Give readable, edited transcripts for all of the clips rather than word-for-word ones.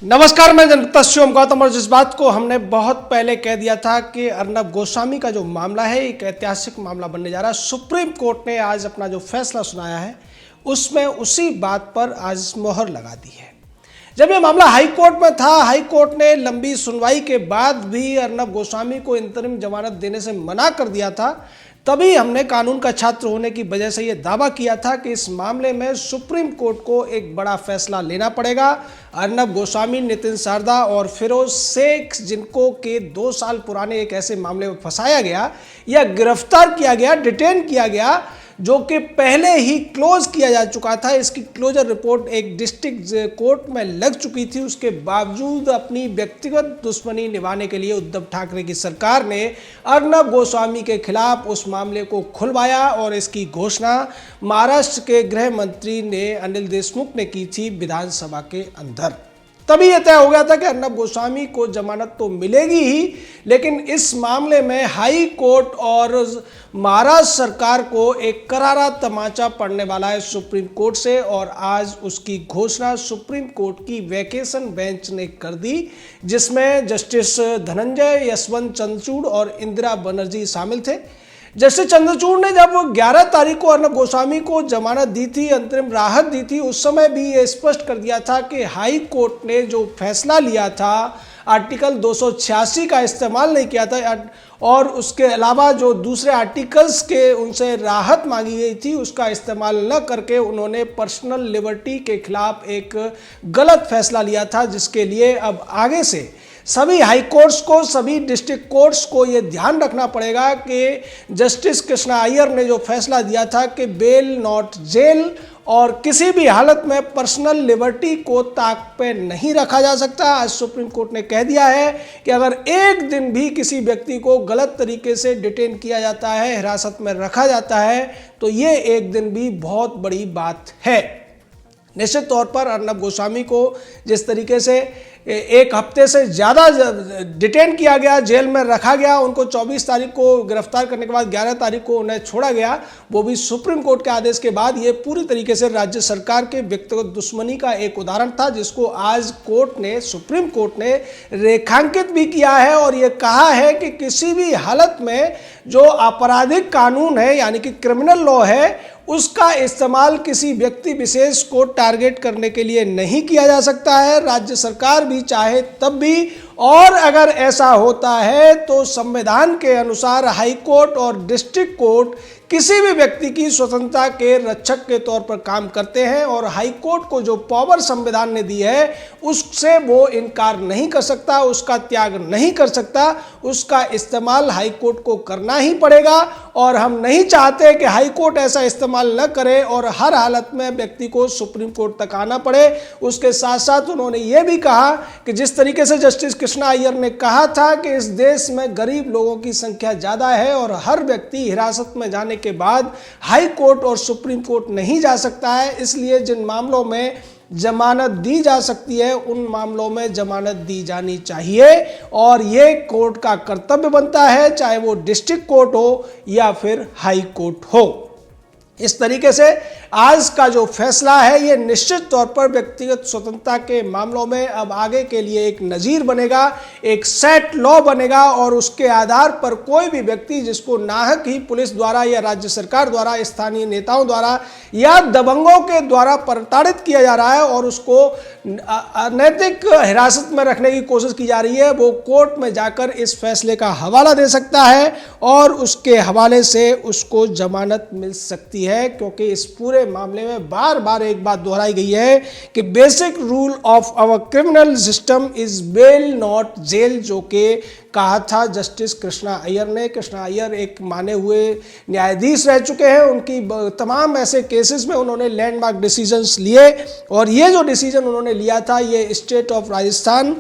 नमस्कार, मैं जनता शिवम गौतम। और जिस बात को हमने बहुत पहले कह दिया था कि अर्नब गोस्वामी का जो मामला है एक ऐतिहासिक मामला बनने जा रहा है। सुप्रीम कोर्ट ने आज अपना जो फैसला सुनाया है उसमें उसी बात पर आज मोहर लगा दी है। जब ये मामला हाई कोर्ट में था, हाई कोर्ट ने लंबी सुनवाई के बाद भी अर्नब गोस्वामी को इंतरिम जमानत देने से मना कर दिया था। तभी हमने कानून का छात्र होने की वजह से ये दावा किया था कि इस मामले में सुप्रीम कोर्ट को एक बड़ा फैसला लेना पड़ेगा। अर्नब गोस्वामी, नितिन सारदा और फिरोज शेख, जिनको के 2 साल पुराने एक ऐसे मामले में फंसाया गया या गिरफ्तार किया गया, डिटेन किया गया, जो कि पहले ही क्लोज किया जा चुका था। इसकी क्लोजर रिपोर्ट एक डिस्ट्रिक्ट कोर्ट में लग चुकी थी। उसके बावजूद अपनी व्यक्तिगत दुश्मनी निभाने के लिए उद्धव ठाकरे की सरकार ने अर्नब गोस्वामी के खिलाफ उस मामले को खुलवाया और इसकी घोषणा महाराष्ट्र के गृह मंत्री ने अनिल देशमुख ने की थी विधानसभा के अंदर। तभी यह तय हो गया था कि अर्नब गोस्वामी को जमानत तो मिलेगी ही, लेकिन इस मामले में हाई कोर्ट और महाराष्ट्र सरकार को एक करारा तमाचा पड़ने वाला है सुप्रीम कोर्ट से। और आज उसकी घोषणा सुप्रीम कोर्ट की वैकेशन बेंच ने कर दी, जिसमें जस्टिस धनंजय, यशवंत चंद्रचूड़ और इंदिरा बनर्जी शामिल थे। जस्टिस चंद्रचूड़ ने जब 11 तारीख को अर्नब गोस्वामी को जमानत दी थी, अंतरिम राहत दी थी, उस समय भी ये स्पष्ट कर दिया था कि हाई कोर्ट ने जो फैसला लिया था, आर्टिकल 286 का इस्तेमाल नहीं किया था और उसके अलावा जो दूसरे आर्टिकल्स के उनसे राहत मांगी गई थी उसका इस्तेमाल न करके उन्होंने पर्सनल लिबर्टी के खिलाफ एक गलत फैसला लिया था, जिसके लिए अब आगे से सभी हाई कोर्ट्स को, सभी डिस्ट्रिक्ट कोर्ट्स को ये ध्यान रखना पड़ेगा कि जस्टिस कृष्णा अय्यर ने जो फैसला दिया था कि बेल नॉट जेल और किसी भी हालत में पर्सनल लिबर्टी को ताक पे नहीं रखा जा सकता। आज सुप्रीम कोर्ट ने कह दिया है कि अगर एक दिन भी किसी व्यक्ति को गलत तरीके से डिटेन किया जाता है, हिरासत में रखा जाता है, तो ये एक दिन भी बहुत बड़ी बात है। निश्चित तौर पर अर्नब गोस्वामी को जिस तरीके से 1 हफ्ते से ज़्यादा डिटेन किया गया, जेल में रखा गया, उनको 24 तारीख को गिरफ्तार करने के बाद 11 तारीख को उन्हें छोड़ा गया, वो भी सुप्रीम कोर्ट के आदेश के बाद, ये पूरी तरीके से राज्य सरकार के व्यक्तिगत दुश्मनी का एक उदाहरण था, जिसको आज कोर्ट ने, सुप्रीम कोर्ट ने रेखांकित भी किया है और ये कहा है कि किसी भी हालत में जो आपराधिक कानून है यानी कि क्रिमिनल लॉ है, उसका इस्तेमाल किसी व्यक्ति विशेष को टारगेट करने के लिए नहीं किया जा सकता है। राज्य सरकार भी चाहे तब भी, और अगर ऐसा होता है तो संविधान के अनुसार हाई कोर्ट और डिस्ट्रिक्ट कोर्ट किसी भी व्यक्ति की स्वतंत्रता के रक्षक के तौर पर काम करते हैं और हाई कोर्ट को जो पावर संविधान ने दी है उससे वो इनकार नहीं कर सकता, उसका त्याग नहीं कर सकता, उसका इस्तेमाल हाई कोर्ट को करना ही पड़ेगा। और हम नहीं चाहते कि हाई कोर्ट ऐसा इस्तेमाल न करे और हर हालत में व्यक्ति को सुप्रीम कोर्ट तक आना पड़े। उसके साथ साथ उन्होंने ये भी कहा कि जिस तरीके से जस्टिस कृष्णा अय्यर ने कहा था कि इस देश में गरीब लोगों की संख्या ज़्यादा है और हर व्यक्ति हिरासत में जाने के बाद हाई कोर्ट और सुप्रीम कोर्ट नहीं जा सकता है, इसलिए जिन मामलों में जमानत दी जा सकती है उन मामलों में जमानत दी जानी चाहिए और ये कोर्ट का कर्तव्य बनता है, चाहे वो डिस्ट्रिक्ट कोर्ट हो या फिर हाई कोर्ट हो। इस तरीके से आज का जो फैसला है ये निश्चित तौर पर व्यक्तिगत स्वतंत्रता के मामलों में अब आगे के लिए एक नज़ीर बनेगा, एक सेट लॉ बनेगा और उसके आधार पर कोई भी व्यक्ति जिसको नाहक ही पुलिस द्वारा या राज्य सरकार द्वारा, स्थानीय नेताओं द्वारा या दबंगों के द्वारा प्रताड़ित किया जा रहा है और उसको अनैतिक हिरासत में रखने की कोशिश की जा रही है, वो कोर्ट में जाकर इस फैसले का हवाला दे सकता है और उसके हवाले से उसको जमानत मिल सकती है। क्योंकि इस पूरे मामले में बार बार एक बात दोहराई गई है कि basic rule of our criminal system is bail not jail, जो कि कहा था जस्टिस कृष्णा अय्यर ने। कृष्णा अय्यर एक माने हुए न्यायाधीश रह चुके हैं, उनकी तमाम ऐसे केसेस में उन्होंने लैंडमार्क डिसीजंस लिए और ये जो डिसीजन उन्होंने लिया था ये state of Rajasthan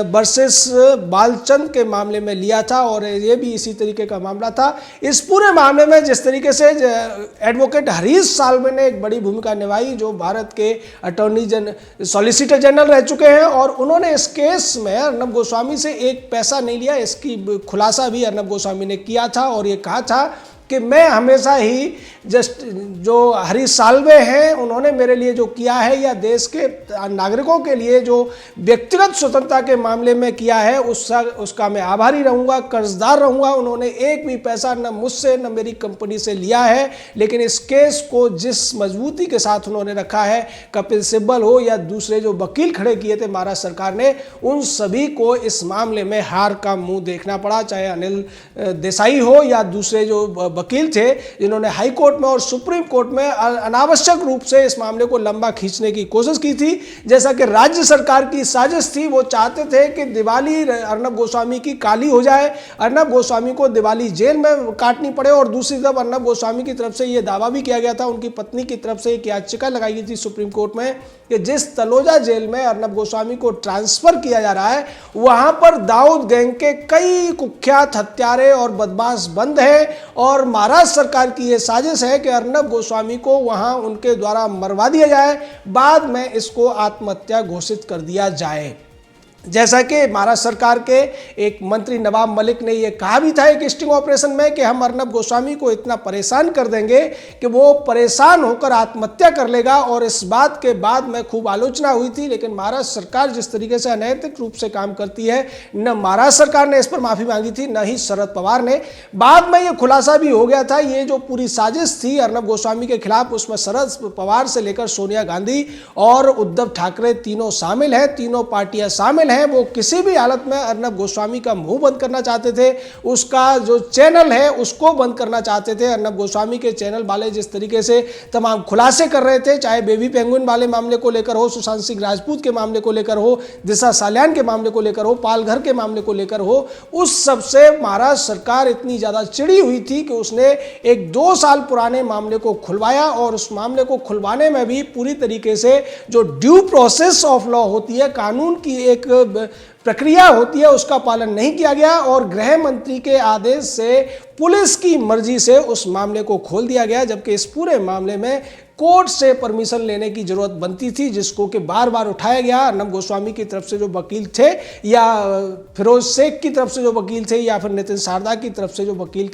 versus Balchand के मामले में लिया था और ये भी इसी तरीके का मामला था। इस पूरे मामले में जिस तरीके से एडवोकेट हरीश साल्वे ने एक बड़ी भूमिका निभाई, जो भारत के सॉलिसिटर जनरल रह चुके हैं और उन्होंने इस केस में अर्नब गोस्वामी से एक पैसा नहीं लिया, इसकी खुलासा भी अर्नब गोस्वामी ने किया था और ये कहा था कि मैं हमेशा ही जस्ट जो हरीश साल्वे हैं उन्होंने मेरे लिए जो किया है या देश के नागरिकों के लिए जो व्यक्तिगत स्वतंत्रता के मामले में किया है उसका मैं आभारी रहूँगा, कर्जदार रहूँगा। उन्होंने एक भी पैसा न मुझसे न मेरी कंपनी से लिया है, लेकिन इस केस को जिस मजबूती के साथ उन्होंने रखा है, कपिल सिब्बल हो या दूसरे जो वकील खड़े किए थे महाराष्ट्र सरकार ने, उन सभी को इस मामले में हार का मुंह देखना पड़ा। चाहे अनिल देसाई हो या दूसरे जो वकील थे जिन्होंने हाई कोर्ट में और सुप्रीम कोर्ट में अनावश्यक रूप से इस मामले को लंबा खींचने की कोशिश की थी। जैसा कि राज्य सरकार की साजिश थी, वो चाहते थे कि दिवाली अर्नब गोस्वामी की काली हो जाए, अर्नब गोस्वामी को दिवाली जेल में काटनी पड़े। और दूसरी तरफ अर्नब गोस्वामी की तरफ से यह दावा भी किया गया था, उनकी पत्नी की तरफ से एक याचिका लगाई गई थी सुप्रीम कोर्ट में कि जिस तलोजा जेल में अर्नब गोस्वामी को ट्रांसफर किया जा रहा है वहां पर दाऊद गैंग के कई कुख्यात हत्यारे और बदमाश बंद हैं, और महाराष्ट्र सरकार की यह साजिश है कि अर्नब गोस्वामी को वहां उनके द्वारा मरवा दिया जाए, बाद में इसको आत्महत्या घोषित कर दिया जाए। जैसा कि महाराष्ट्र सरकार के एक मंत्री नवाब मलिक ने यह कहा भी था एक स्टिंग ऑपरेशन में कि हम अर्नब गोस्वामी को इतना परेशान कर देंगे कि वो परेशान होकर आत्महत्या कर लेगा। और इस बात के बाद में खूब आलोचना हुई थी, लेकिन महाराष्ट्र सरकार जिस तरीके से अनैतिक रूप से काम करती है, न महाराष्ट्र सरकार ने इस पर माफी मांगी थी न ही शरद पवार ने। बाद में यह खुलासा भी हो गया था, ये जो पूरी साजिश थी अर्नब गोस्वामी के खिलाफ, उसमें शरद पवार से लेकर सोनिया गांधी और उद्धव ठाकरे तीनों शामिल हैं, तीनों पार्टियां शामिल हैं। वो किसी भी हालत में अर्नब गोस्वामी का मुंह बंद करना चाहते थे, उसका जो चैनल है उसको बंद करना चाहते थे। अर्नब गोस्वामी के चैनल वाले जिस तरीके से तमाम खुलासे कर रहे थे, चाहे बेबी पेंगुइन वाले मामले को लेकर हो, सुशांत सिंह राजपूत के मामले को लेकर हो, दिशा सालियान के मामले को लेकर हो, पालघर के मामले को लेकर हो, उस सबसे महाराष्ट्र सरकार इतनी ज्यादा चिड़ी हुई थी कि उसने एक 2 साल पुराने मामले को खुलवाया। और उस मामले को खुलवाने में भी पूरी तरीके से जो ड्यू प्रोसेस ऑफ लॉ होती है, कानून की एक प्रक्रिया होती है, उसका पालन नहीं किया गया। और गृह मंत्री के आदेश से पुलिस की मर्जी से उस मामले को खोल दिया गया, जबकि इस पूरे मामले में कोर्ट से परमिशन लेने की जरूरत बनती थी, जिसको कि बार बार उठाया गया। अर्नब गोस्वामी की तरफ से जो वकील थे या फिरोज शेख की तरफ से जो वकील थे या फिर नितिन शारदा की तरफ से जो वकील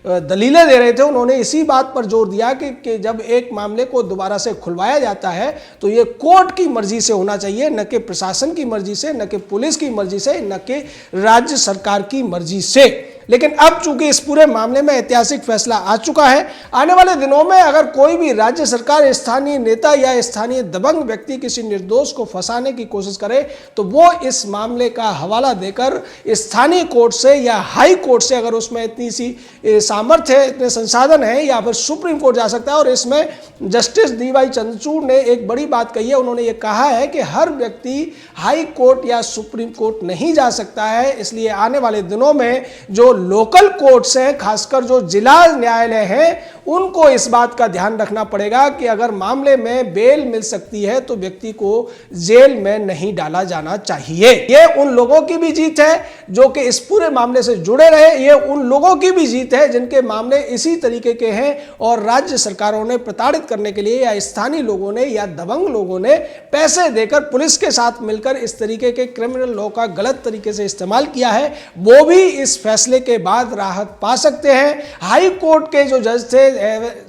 दलीलें दे रहे थे, उन्होंने इसी बात पर जोर दिया कि जब एक मामले को दोबारा से खुलवाया जाता है तो ये कोर्ट की मर्जी से होना चाहिए, न कि प्रशासन की मर्जी से, न कि पुलिस की मर्जी से, न कि राज्य सरकार की मर्जी से। लेकिन अब चूंकि इस पूरे मामले में ऐतिहासिक फैसला आ चुका है, आने वाले दिनों में अगर कोई भी राज्य सरकार, स्थानीय नेता या स्थानीय दबंग व्यक्ति किसी निर्दोष को फंसाने की कोशिश करे तो वो इस मामले का हवाला देकर स्थानीय कोर्ट से या हाई कोर्ट से, अगर उसमें इतनी सी सामर्थ्य है, इतने संसाधन है, या फिर सुप्रीम कोर्ट जा सकता है। और इसमें जस्टिस डी.वाई. चंद्रचूड़ ने एक बड़ी बात कही है, उन्होंने ये कहा है कि हर व्यक्ति हाई कोर्ट या सुप्रीम कोर्ट नहीं जा सकता है। इसलिए आने वाले दिनों में जो लोकल कोर्ट्स हैं, खासकर जो जिला न्यायालय हैं, उनको इस बात का ध्यान रखना पड़ेगा कि अगर मामले में बेल मिल सकती है तो व्यक्ति को जेल में नहीं डाला जाना चाहिए। ये उन लोगों की भी जीत है जो कि इस पूरे मामले से जुड़े रहे, ये उन लोगों की भी जीत है जिनके मामले इसी तरीके के हैं और राज्य सरकारों ने प्रताड़ित करने के लिए या स्थानीय लोगों ने या दबंग लोगों ने पैसे देकर पुलिस के साथ मिलकर इस तरीके के क्रिमिनल लॉ का गलत तरीके से इस्तेमाल किया है, वो भी इस फैसले के बाद राहत पा सकते हैं। हाई कोर्ट के जो जज थे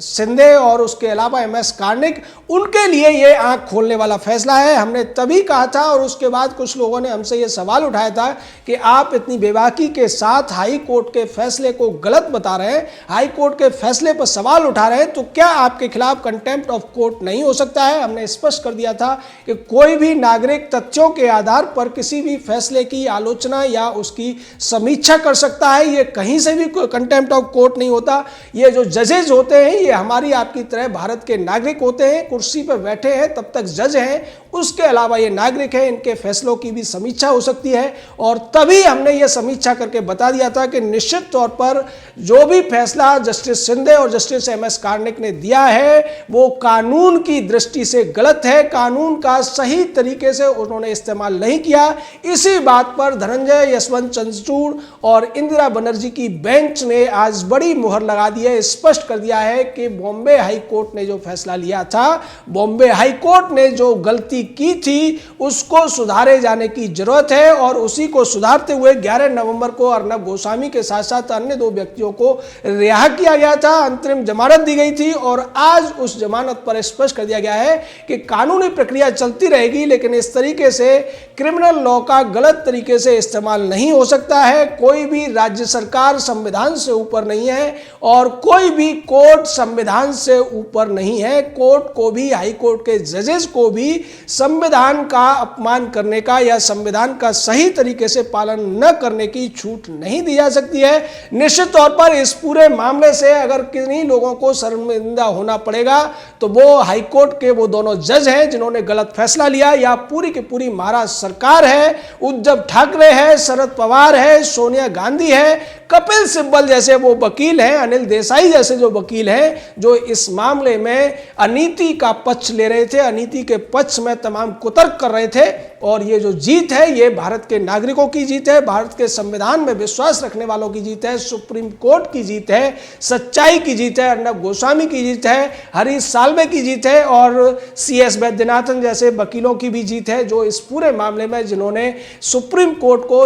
शिंदे और उसके अलावा एम.एस. कार्निक, उनके लिए ये आंख खोलने वाला फैसला है। हमने तभी कहा था और उसके बाद कुछ लोगों ने हमसे ये सवाल उठाया था कि आप इतनी बेबाकी के साथ हाई कोर्ट के फैसले को गलत बता रहे हैं, हाई कोर्ट के फैसले पर सवाल उठा रहे हैं, तो क्या आपके खिलाफ कंटेम्प्ट ऑफ कोर्ट नहीं हो सकता है? हमने स्पष्ट कर दिया था कि कोई भी नागरिक तथ्यों के आधार पर किसी भी फैसले की आलोचना या उसकी समीक्षा कर सकता है। ये कहीं से भी कंटेम्प्ट ऑफ कोर्ट नहीं होता। ये जो जजेज होते हैं ये हमारी आपकी तरह भारत के नागरिक होते हैं, कुर्सी पर बैठे हैं तब तक जज हैं, उसके अलावा ये नागरिक हैं, इनके फैसलों की भी समीक्षा हो सकती है। और तभी हमने ये समीक्षा करके बता दिया था कि निश्चित तौर पर जो भी फैसला जस्टिस शिंदे और जस्टिस एम.एस. कार्निक ने दिया है वो कानून की दृष्टि से गलत है, कानून का सही तरीके से उन्होंने इस्तेमाल नहीं किया। इसी बात पर धनंजय यशवंत चंद्रचूड़ और इंदिरा बनर्जी की बेंच ने आज बड़ी मुहर लगा दी है, स्पष्ट कर दिया है कि बॉम्बे हाई कोर्ट ने जो फैसला लिया था, बॉम्बे हाई कोर्ट ने जो गलती की थी उसको सुधारे जाने की जरूरत है और उसी को सुधारते हुए 11 नवंबर को अर्नब गोस्वामी के साथ साथ अन्य 2 व्यक्तियों को रिहा किया गया था, अंतरिम जमानत दी गई थी और आज उस जमानत पर स्पष्ट कर दिया गया है कि कानूनी प्रक्रिया चलती रहेगी, लेकिन इस तरीके से क्रिमिनल लॉ का गलत तरीके से इस्तेमाल नहीं हो सकता है। कोई भी राज्य सरकार संविधान से ऊपर नहीं है और कोई भी कोर्ट संविधान से ऊपर नहीं है। कोर्ट को भी, हाई कोर्ट के जजेस को भी संविधान का अपमान करने का या संविधान का सही तरीके से पालन न करने की छूट नहीं दी जा सकती है। निश्चित तौर पर इस पूरे मामले से अगर किन्हीं लोगों को शर्मिंदा होना पड़ेगा तो वो हाई कोर्ट के वो दोनों जज हैं जिन्होंने गलत फैसला लिया, या पूरी की पूरी महाराष्ट्र सरकार है, उद्धव ठाकरे है, शरद पवार है, सोनिया गांधी है, कपिल सिब्बल जैसे वो वकील हैं, अनिल देसाई जैसे जो वकील हैं जो इस मामले में अनीति का पक्ष ले रहे थे, अनीति के पक्ष में तमाम कुतर्क कर रहे थे। और ये जो जीत है ये भारत के नागरिकों की जीत है, भारत के संविधान में विश्वास रखने वालों की जीत है, सुप्रीम कोर्ट की जीत है, सच्चाई की जीत है, अर्नब गोस्वामी की जीत है, हरीश साल्वे की जीत है और CS वैद्यनाथन जैसे वकीलों की भी जीत है, जो इस पूरे मामले में जिन्होंने सुप्रीम कोर्ट को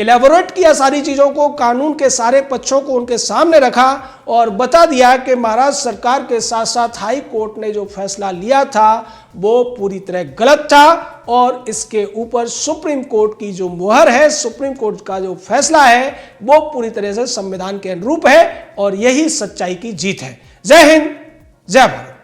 इलेबोरेट किया, सारी चीज़ों को, कानून के सारे पक्षों को उनके सामने रखा और बता दिया कि महाराष्ट्र सरकार के साथ साथ हाई कोर्ट ने जो फैसला लिया था वो पूरी तरह गलत था और इसके ऊपर सुप्रीम कोर्ट की जो मुहर है, सुप्रीम कोर्ट का जो फैसला है वो पूरी तरह से संविधान के अनुरूप है और यही सच्चाई की जीत है। जय हिंद, जय भारत।